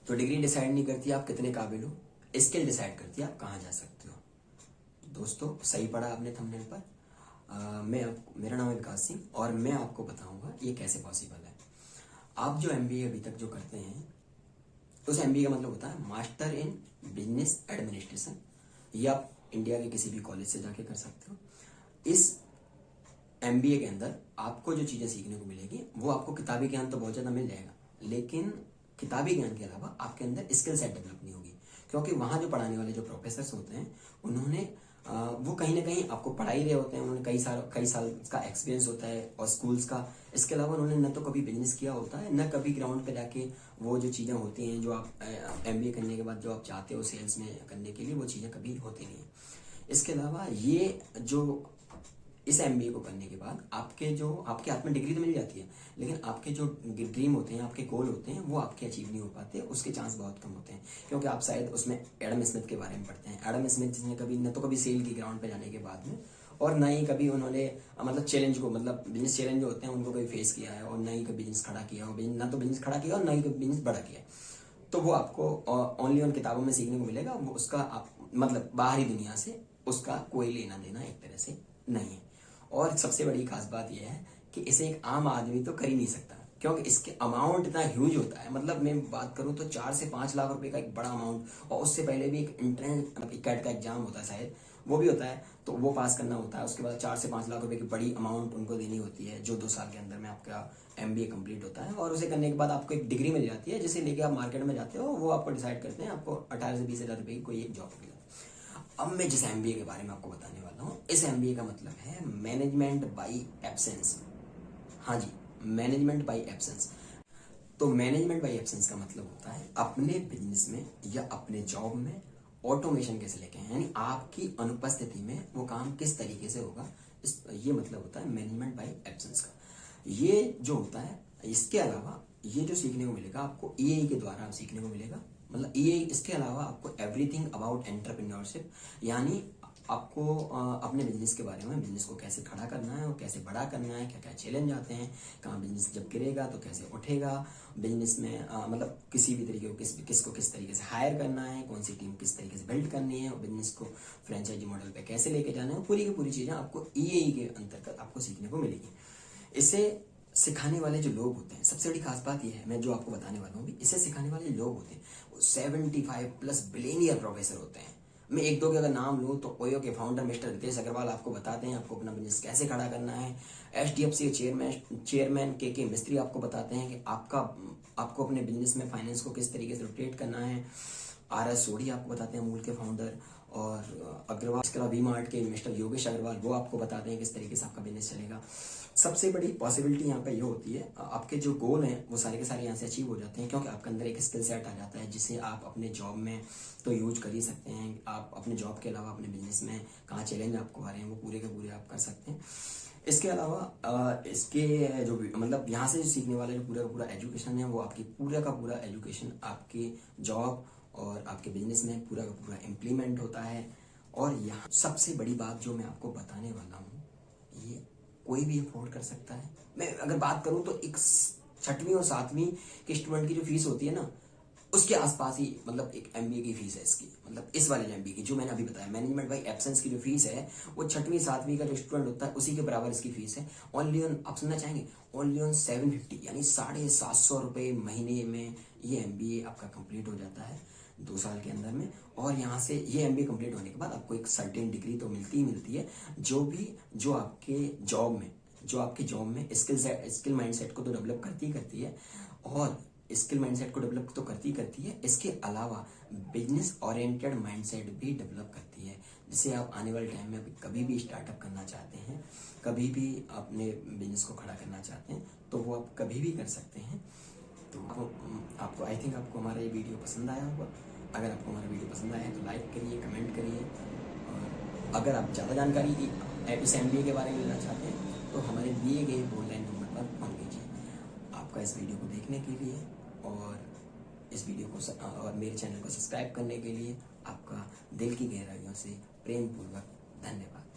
तो degree decide नहीं करती आप कितने काबिल हो, स्किल डिसाइड करती है आप कहाँ जा सकते हो। दोस्तों सही पढ़ा आपने थंबनेल पर। मेरा नाम है विकास सिंह और मैं आपको बताऊंगा ये कैसे पॉसिबल है। आप जो एमबीए अभी तक जो करते हैं, उस एमबीए का मतलब होता है मास्टर इन बिजनेस एडमिनिस्ट्रेशन। ये आप इंडिया के किसी भी कॉलेज से जाके कर सकते हो। इस एमबीए के अंदर आपको जो चीजें सीखने को मिलेगी वो आपको किताबी ज्ञान तो बहुत ज्यादा मिल जाएगा, लेकिन किताबी ज्ञान के अलावा आपके अंदर स्किल सेट डेवलप नहीं होगी, क्योंकि वहां जो पढ़ाने वाले जो प्रोफेसर होते हैं उन्होंने वो कहीं ना कहीं आपको पढ़ा ही रहे होते हैं। उन्होंने कई साल का एक्सपीरियंस होता है और स्कूल्स का। इसके अलावा उन्होंने न तो कभी बिजनेस किया होता है, न कभी ग्राउंड पे जाके वो जो चीज़ें होती हैं जो आप एमबीए करने के बाद जो आप चाहते हो सेल्स में करने के लिए, वो चीज़ें कभी होती नहीं है। इसके अलावा ये जो इस एमबीए को करने के बाद आपके हाथ में डिग्री तो मिल जाती है, लेकिन आपके जो ड्रीम होते हैं, आपके गोल होते हैं, वो आपके अचीव नहीं हो पाते। उसके चांस बहुत कम होते हैं, क्योंकि आप शायद उसमें एडम स्मिथ के बारे में पढ़ते हैं। एडम स्मिथ जिसने कभी न तो कभी सेल की ग्राउंड पे जाने के बाद में, और ना ही कभी उन्होंने मतलब चैलेंज को, मतलब बिजनेस चैलेंज जो होते हैं उनको कभी फेस किया है, और ना ही कभी बिजनेस खड़ा किया हो, ना तो बिजनेस खड़ा किया और ना ही कभी बिजनेस बड़ा किया। तो वो आपको ओनली उन किताबों में सीखने को मिलेगा। वो उसका आप मतलब बाहरी दुनिया से उसका कोई लेना देना एक तरह से नहीं है। और सबसे बड़ी खास बात यह है कि इसे एक आम आदमी तो कर ही नहीं सकता, क्योंकि इसके अमाउंट इतना ह्यूज होता है। मतलब मैं बात करूं तो 4 से 5 लाख रुपए का एक बड़ा अमाउंट, और उससे पहले भी एक एंट्रेंस कैट का एग्जाम होता है शायद, वो भी होता है, तो वो पास करना होता है। उसके बाद 4 से 5 लाख रुपए की बड़ी अमाउंट उनको देनी होती है, जो 2 साल के अंदर में आपका एमबीए कंप्लीट होता है। और उसे करने के बाद आपको एक डिग्री मिल जाती है, जिसे लेके आप मार्केट में जाते हो। वो आपको डिसाइड करते हैं आपको 18 से 20 हजार रुपए की कोई एक जॉब मिलेगा। अब मैं जिस एमबीए के बारे में आपको बताने वाला हूँ, इस एमबीए का मतलब है मैनेजमेंट बाय एब्सेंस। हाँ जी, मैनेजमेंट बाय एब्सेंस। तो मैनेजमेंट बाय एब्सेंस का मतलब होता है अपने बिजनेस में या अपने जॉब में ऑटोमेशन कैसे लेके आए, यानी आपकी अनुपस्थिति में वो काम किस तरीके से होगा। ये मतलब होता है मैनेजमेंट बाय एब्सेंस का। ये जो होता है, इसके अलावा ये जो सीखने को मिलेगा आपको ईए के द्वारा आप सीखने को मिलेगा। मतलब ईए, इसके अलावा आपको एवरीथिंग अबाउट एंटरप्रेन्योरशिप, यानी आपको अपने बिजनेस के बारे में, बिजनेस को कैसे खड़ा करना है और कैसे बड़ा करना है, क्या क्या चैलेंज आते हैं, कहाँ बिजनेस जब गिरेगा तो कैसे उठेगा, बिजनेस में मतलब किसी भी तरीके को किसको किस तरीके से हायर करना है, कौन सी टीम किस तरीके से बिल्ड करनी है, और बिजनेस को फ्रेंचाइजी मॉडल पे कैसे लेके जाना है, पूरी की पूरी चीजें आपको ईए के अंतर्गत आपको सीखने को मिलेगी। इसे सिखाने वाले जो लोग होते हैं, सबसे बड़ी खास बात यह है, मैं जो आपको बताने वाला हूँ, इसे सिखाने वाले लोग होते हैं वो 75+ बिलियनियर प्रोफेसर होते हैं। मैं एक दो के अगर नाम लूँ तो ओयो के फाउंडर मिस्टर रितेश अग्रवाल आपको बताते हैं आपको अपना बिजनेस कैसे खड़ा करना है। एचडीएफसी के चेयरमैन के मिस्त्री आपको बताते हैं कि आपको अपने बिजनेस में फाइनेंस को किस तरीके से रोटेट करना है। आर.एस. सोढ़ी आपको बताते हैं अमूल के फाउंडर, और अग्रवाल, इसके अलावा वी मार्ट के मिस्टर योगेश अग्रवाल, वो आपको बताते हैं किस तरीके से आपका बिजनेस चलेगा। सबसे बड़ी पॉसिबिलिटी यहाँ पे ये होती है, आपके जो गोल हैं वो सारे के सारे यहाँ से अचीव हो जाते हैं, क्योंकि आपके अंदर एक स्किल सेट आ जाता है जिसे आप अपने जॉब में तो यूज कर ही सकते हैं। आप अपने जॉब के अलावा अपने बिजनेस में कहाँ चैलेंज आपको आ रहे हैं वो पूरे के पूरे आप कर सकते हैं। इसके अलावा इसके जो मतलब यहाँ से जो सीखने वाला जो पूरा का पूरा एजुकेशन है, वो आपकी पूरा का पूरा एजुकेशन आपकी जॉब और आपके बिजनेस में पूरा का पूरा इम्प्लीमेंट होता है। और यहाँ सबसे बड़ी बात जो मैं आपको बताने वाला हूँ, ये कोई भी अफोर्ड कर सकता है। मैं अगर बात करूं तो एक 6वीं और 7वीं के स्टूडेंट की जो फीस होती है ना, उसके आसपास ही मतलब एक एमबीए की फीस है इसकी। मतलब इस वाले एमबीए की जो मैंने अभी बताया, मैनेजमेंट बाय एब्सेंस की जो फीस है, वो 6वीं 7वीं का जो स्टूडेंट होता है उसी के बराबर इसकी फीस है। ओनली ऑन, आप सुनना चाहेंगे, ओनली ऑन 750, यानी 750 रुपए महीने में ये एमबीए आपका कंप्लीट हो जाता है 2 साल के अंदर में। और यहाँ से ये एमबीए कंप्लीट होने के बाद आपको एक सर्टेन डिग्री तो मिलती ही मिलती है, जो आपके जॉब में स्किल माइंडसेट को तो डेवलप करती है, और स्किल माइंडसेट को डेवलप तो करती है, इसके अलावा बिजनेस ओरिएंटेड माइंडसेट भी डेवलप करती है, जिसे आप आने वाले टाइम में कभी भी स्टार्टअप करना चाहते हैं, कभी भी अपने बिजनेस को खड़ा करना चाहते हैं, तो वो आप कभी भी कर सकते हैं। तो आपको आई थिंक आपको हमारा ये वीडियो पसंद आया होगा। अगर आपको हमारा वीडियो पसंद आया है तो लाइक करिए, कमेंट करिए, और अगर आप ज़्यादा जानकारी इस एमबीए के बारे में लेना चाहते हैं तो हमारे दिए गए ऑनलाइन नंबर पर फोन कीजिए। आपका इस वीडियो को देखने के लिए और इस वीडियो को और मेरे चैनल को सब्सक्राइब करने के लिए आपका दिल की गहराइयों से प्रेम पूर्वक धन्यवाद।